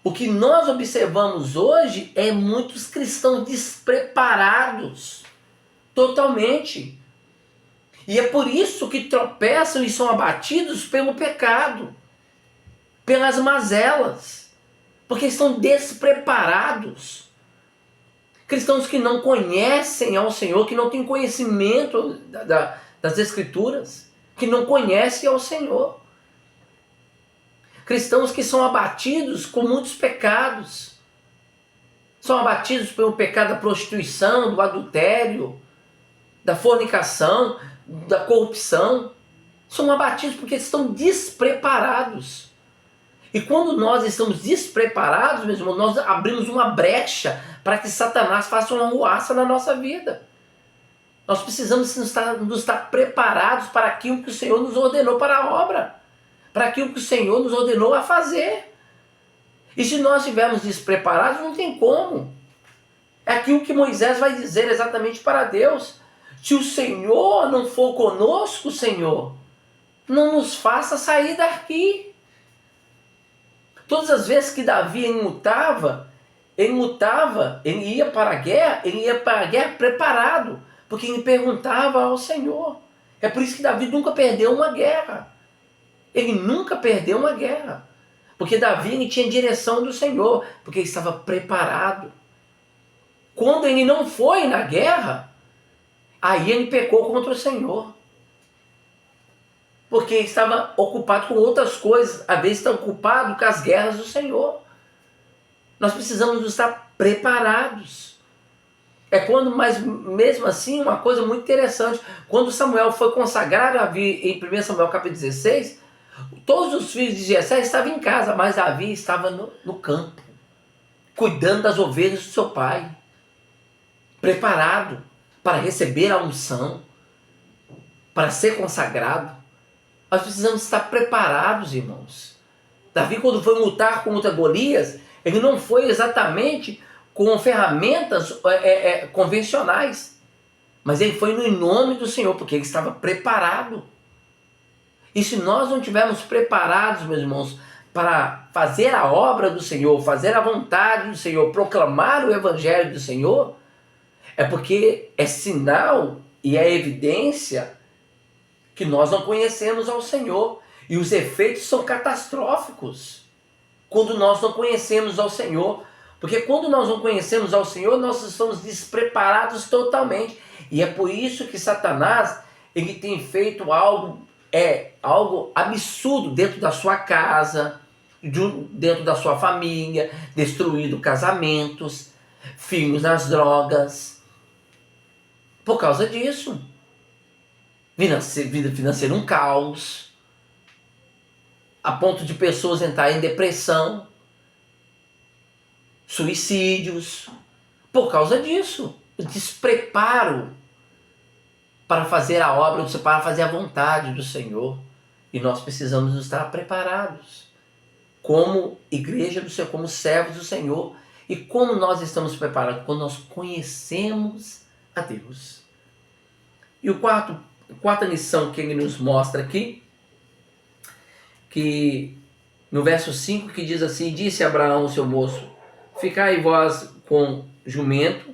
O que nós observamos hoje é muitos cristãos despreparados, totalmente. E é por isso que tropeçam e são abatidos pelo pecado, pelas mazelas, porque estão despreparados. Cristãos que não conhecem ao Senhor, que não têm conhecimento das Escrituras, que não conhecem ao Senhor. Cristãos que são abatidos com muitos pecados. São abatidos pelo pecado da prostituição, do adultério, da fornicação, da corrupção. São abatidos porque estão despreparados. E quando nós estamos despreparados, meus irmãos, nós abrimos uma brecha para que Satanás faça uma ruaça na nossa vida. Nós precisamos nos estar preparados para aquilo que o Senhor nos ordenou para a obra. Para aquilo que o Senhor nos ordenou a fazer. E se nós estivermos despreparados, não tem como. É aquilo que Moisés vai dizer exatamente para Deus. Se o Senhor não for conosco, Senhor, não nos faça sair daqui. Todas as vezes que Davi ele ia para a guerra preparado, porque ele perguntava ao Senhor. É por isso que Davi nunca perdeu uma guerra. Ele nunca perdeu uma guerra. Porque Davi ele tinha direção do Senhor, porque ele estava preparado. Quando ele não foi na guerra, aí ele pecou contra o Senhor. Porque ele estava ocupado com outras coisas, às vezes está ocupado com as guerras do Senhor. Nós precisamos estar preparados. É quando, mas mesmo assim, uma coisa muito interessante, quando Samuel foi consagrar Davi em 1 Samuel capítulo 16, todos os filhos de Jessé estavam em casa, mas Davi estava no campo, cuidando das ovelhas do seu pai, preparado para receber a unção, para ser consagrado. Nós precisamos estar preparados, irmãos. Davi, quando foi lutar contra Golias, ele não foi exatamente com ferramentas convencionais, mas ele foi no nome do Senhor, porque ele estava preparado. E se nós não estivermos preparados, meus irmãos, para fazer a obra do Senhor, fazer a vontade do Senhor, proclamar o evangelho do Senhor, é porque é sinal e é evidência que nós não conhecemos ao Senhor. E os efeitos são catastróficos quando nós não conhecemos ao Senhor. Porque quando nós não conhecemos ao Senhor, nós estamos despreparados totalmente. E é por isso que Satanás, ele tem feito algo absurdo dentro da sua casa, dentro da sua família, destruído casamentos, filhos nas drogas. Por causa disso. Vida financeira um caos. A ponto de pessoas entrarem em depressão. Suicídios. Por causa disso. O despreparo para fazer a obra, para fazer a vontade do Senhor. E nós precisamos estar preparados. Como igreja do Senhor, como servos do Senhor. E como nós estamos preparados? Quando nós conhecemos a Deus. E a quarta lição que ele nos mostra aqui, que no verso 5, que diz assim: disse Abraão, seu moço, ficai vós com jumento,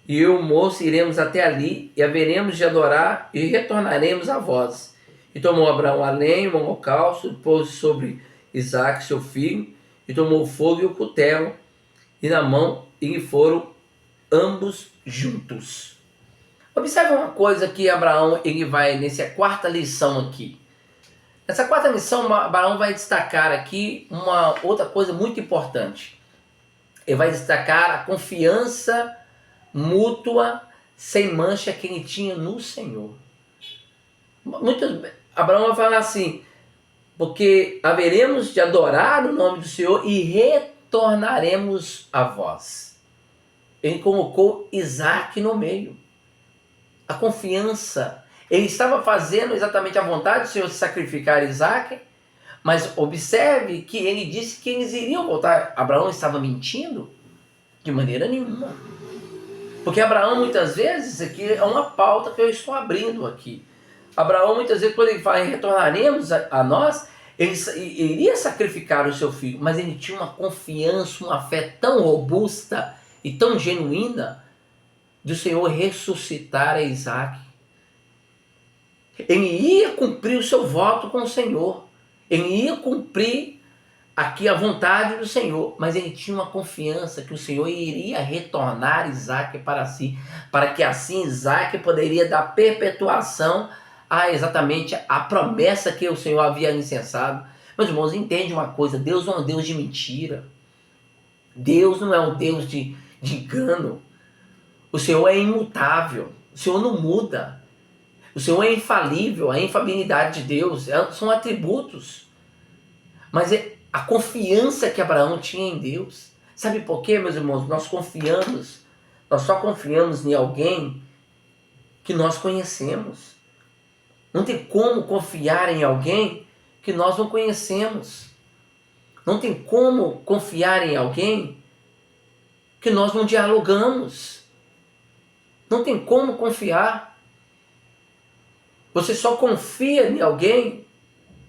e eu, moço, iremos até ali, e haveremos de adorar, e retornaremos a vós. E tomou Abraão a lenha, o holocausto, pôs sobre Isaque, seu filho, e tomou o fogo e o cutelo, e na mão, e foram ambos juntos. Observe uma coisa que Abraão, ele vai nessa quarta lição aqui. Nessa quarta lição, Abraão vai destacar aqui uma outra coisa muito importante. Ele vai destacar a confiança mútua, sem mancha, que ele tinha no Senhor. Abraão vai falar assim: porque haveremos de adorar o nome do Senhor e retornaremos a vós. Ele colocou Isaque no meio. A confiança. Ele estava fazendo exatamente a vontade do Senhor de sacrificar Isaque, mas observe que ele disse que eles iriam voltar. Abraão estava mentindo? De maneira nenhuma. Porque Abraão, muitas vezes, aqui é uma pauta que eu estou abrindo aqui. Abraão, muitas vezes, quando ele fala em retornaremos a nós, ele iria sacrificar o seu filho, mas ele tinha uma confiança, uma fé tão robusta e tão genuína do Senhor ressuscitar a Isaque. Ele ia cumprir o seu voto com o Senhor. Ele ia cumprir aqui a vontade do Senhor. Mas ele tinha uma confiança que o Senhor iria retornar Isaque para si. Para que assim Isaque poderia dar perpetuação a exatamente a promessa que o Senhor havia licenciado. Meus irmãos, entende uma coisa. Deus não é um Deus de mentira. Deus não é um Deus de engano. O Senhor é imutável. O Senhor não muda. O Senhor é infalível. A infalibilidade de Deus são atributos. Mas é a confiança que Abraão tinha em Deus. Sabe por quê, meus irmãos? Nós só confiamos em alguém que nós conhecemos. Não tem como confiar em alguém que nós não conhecemos. Não tem como confiar em alguém que nós não dialogamos. Não tem como confiar. Você só confia em alguém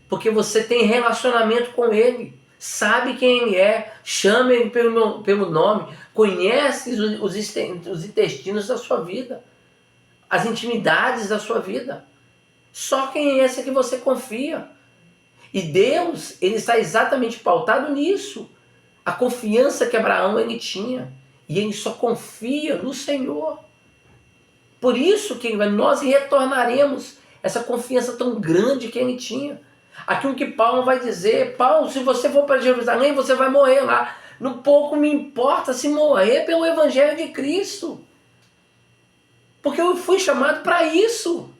porque você tem relacionamento com ele. Sabe quem ele é. Chama ele pelo nome. Conhece os intestinos da sua vida. As intimidades da sua vida. Só quem é esse que você confia. E Deus, ele está exatamente pautado nisso. A confiança que Abraão ele tinha. E ele só confia no Senhor. Por isso que nós retornaremos essa confiança tão grande que ele tinha. Aquilo que Paulo vai dizer: Paulo, se você for para Jerusalém, você vai morrer lá. Não pouco me importa se morrer pelo Evangelho de Cristo. Porque eu fui chamado para isso.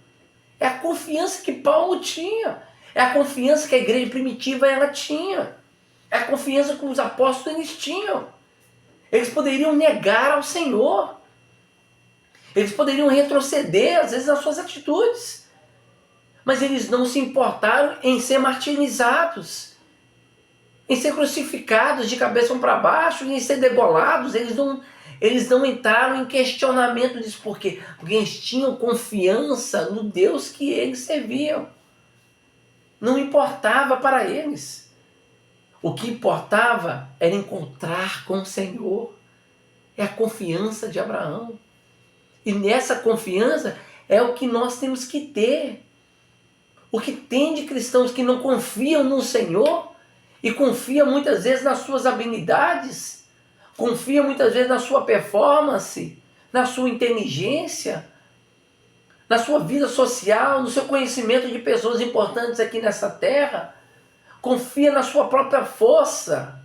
É a confiança que Paulo tinha. É a confiança que a igreja primitiva ela tinha. É a confiança que os apóstolos eles tinham. Eles poderiam negar ao Senhor. Eles poderiam retroceder, às vezes, nas suas atitudes. Mas eles não se importaram em ser martirizados, em ser crucificados de cabeça para baixo, em ser degolados. Eles não entraram em questionamento disso. Por quê? Porque eles tinham confiança no Deus que eles serviam. Não importava para eles. O que importava era encontrar com o Senhor. É a confiança de Abraão. E nessa confiança é o que nós temos que ter. O que tem de cristãos que não confiam no Senhor e confiam muitas vezes nas suas habilidades, confiam muitas vezes na sua performance, na sua inteligência, na sua vida social, no seu conhecimento de pessoas importantes aqui nessa terra, confia na sua própria força.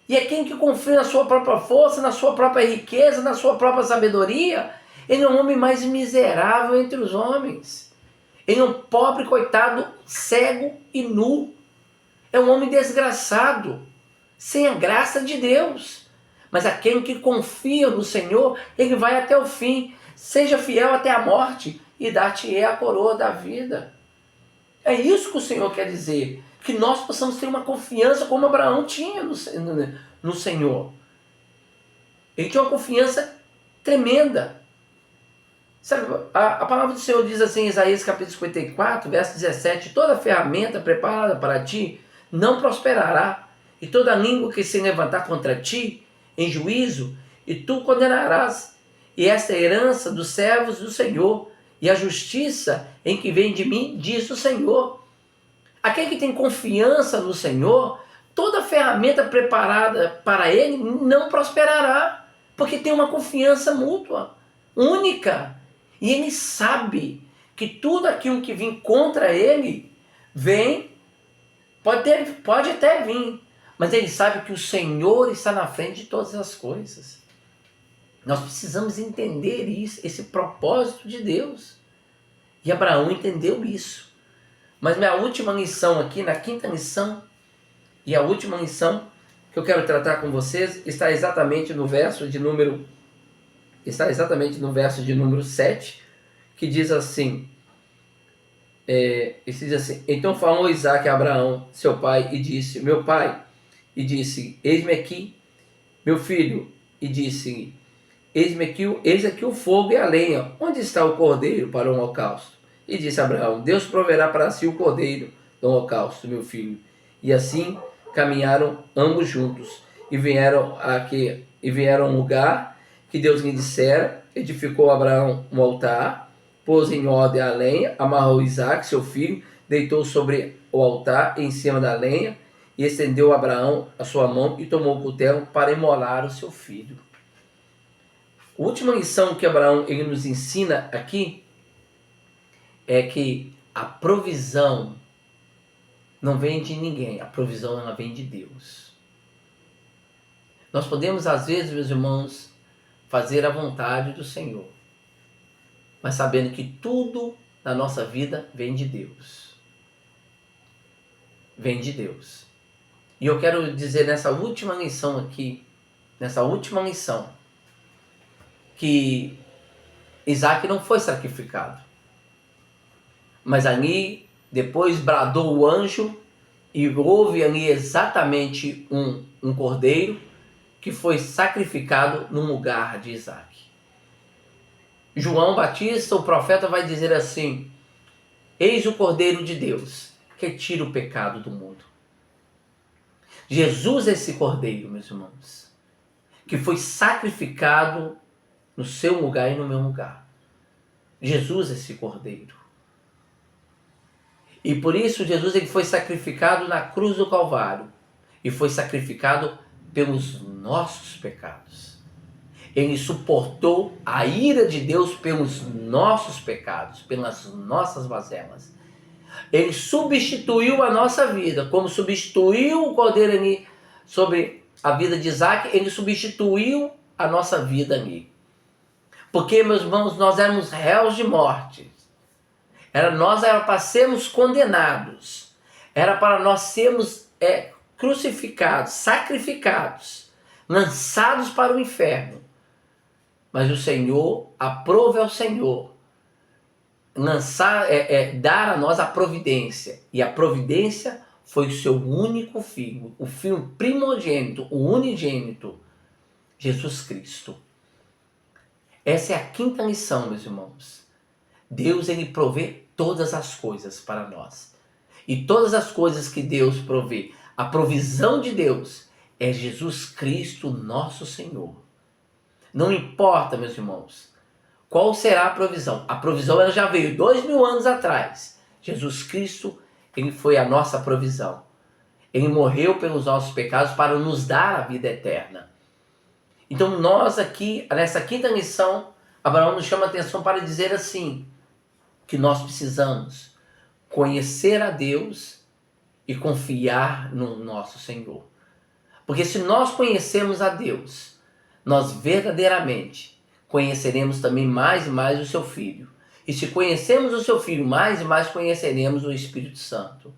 E é quem que confia na sua própria força, na sua própria riqueza, na sua própria sabedoria, ele é o homem mais miserável entre os homens. Ele é um pobre, coitado, cego e nu. É um homem desgraçado, sem a graça de Deus. Mas aquele que confia no Senhor, ele vai até o fim. Seja fiel até a morte e dar-te-ei a coroa da vida. É isso que o Senhor quer dizer. Que nós possamos ter uma confiança como Abraão tinha no Senhor. Ele tinha uma confiança tremenda. Sabe, a palavra do Senhor diz assim em Isaías capítulo 54, verso 17: toda ferramenta preparada para ti não prosperará, e toda língua que se levantar contra ti em juízo, e tu condenarás. E esta é a herança dos servos do Senhor, e a justiça em que vem de mim, diz o Senhor. Aquele que tem confiança no Senhor, toda ferramenta preparada para ele não prosperará, porque tem uma confiança mútua, única. E ele sabe que tudo aquilo que vem contra ele, pode até vir, mas ele sabe que o Senhor está na frente de todas as coisas. Nós precisamos entender isso, esse propósito de Deus. E Abraão entendeu isso. Mas minha última lição aqui, na quinta lição, e a última lição que eu quero tratar com vocês, está exatamente no verso de número 7, que diz assim, então falou Isaque a Abraão, seu pai, e disse, meu pai, e disse, eis-me aqui, meu filho, e disse, eis aqui o fogo e a lenha, onde está o cordeiro para o holocausto? E disse Abraão, Deus proverá para si o cordeiro do holocausto, meu filho. E assim caminharam ambos juntos, e vieram a um lugar que Deus lhe dissera. Edificou Abraão um altar, pôs em ordem a lenha, amarrou Isaque, seu filho, deitou sobre o altar em cima da lenha, e estendeu Abraão a sua mão e tomou o cutelo para imolar o seu filho. A última lição que Abraão ele nos ensina aqui é que a provisão não vem de ninguém, a provisão ela vem de Deus. Nós podemos às vezes, meus irmãos, fazer a vontade do Senhor, mas sabendo que tudo na nossa vida vem de Deus. Vem de Deus. E eu quero dizer nessa última lição aqui, que Isaque não foi sacrificado. Mas ali, depois bradou o anjo e houve ali exatamente um cordeiro que foi sacrificado no lugar de Isaque. João Batista, o profeta, vai dizer assim, eis o Cordeiro de Deus, que tira o pecado do mundo. Jesus é esse Cordeiro, meus irmãos, que foi sacrificado no seu lugar e no meu lugar. Jesus é esse Cordeiro. E por isso Jesus ele foi sacrificado na cruz do Calvário. E foi sacrificado pelos nossos pecados. Ele suportou a ira de Deus pelos nossos pecados, pelas nossas mazelas. Ele substituiu a nossa vida, como substituiu o cordeiro ali sobre a vida de Isaque, ele substituiu a nossa vida ali. Porque, meus irmãos, nós éramos réus de morte. Era para sermos condenados. Era para nós sermos crucificados, sacrificados, lançados para o inferno. Mas o Senhor, aprove ao Senhor dar a nós a providência. E a providência foi o seu único filho, o filho primogênito, o unigênito, Jesus Cristo. Essa é a quinta lição, meus irmãos. Deus, ele provê todas as coisas para nós. E todas as coisas que Deus provê, A provisão de Deus é Jesus Cristo, nosso Senhor. Não importa, meus irmãos, qual será a provisão. A provisão ela já veio 2000 anos atrás. Jesus Cristo, ele foi a nossa provisão. Ele morreu pelos nossos pecados para nos dar a vida eterna. Então nós aqui, nessa quinta lição, Abraão nos chama a atenção para dizer assim, que nós precisamos conhecer a Deus e confiar no nosso Senhor. Porque se nós conhecemos a Deus, nós verdadeiramente conheceremos também mais e mais o seu Filho. E se conhecemos o seu Filho, mais e mais conheceremos o Espírito Santo.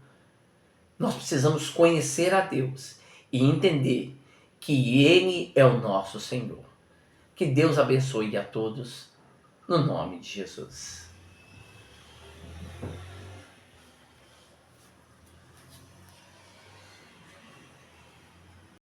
Nós precisamos conhecer a Deus e entender que Ele é o nosso Senhor. Que Deus abençoe a todos, no nome de Jesus.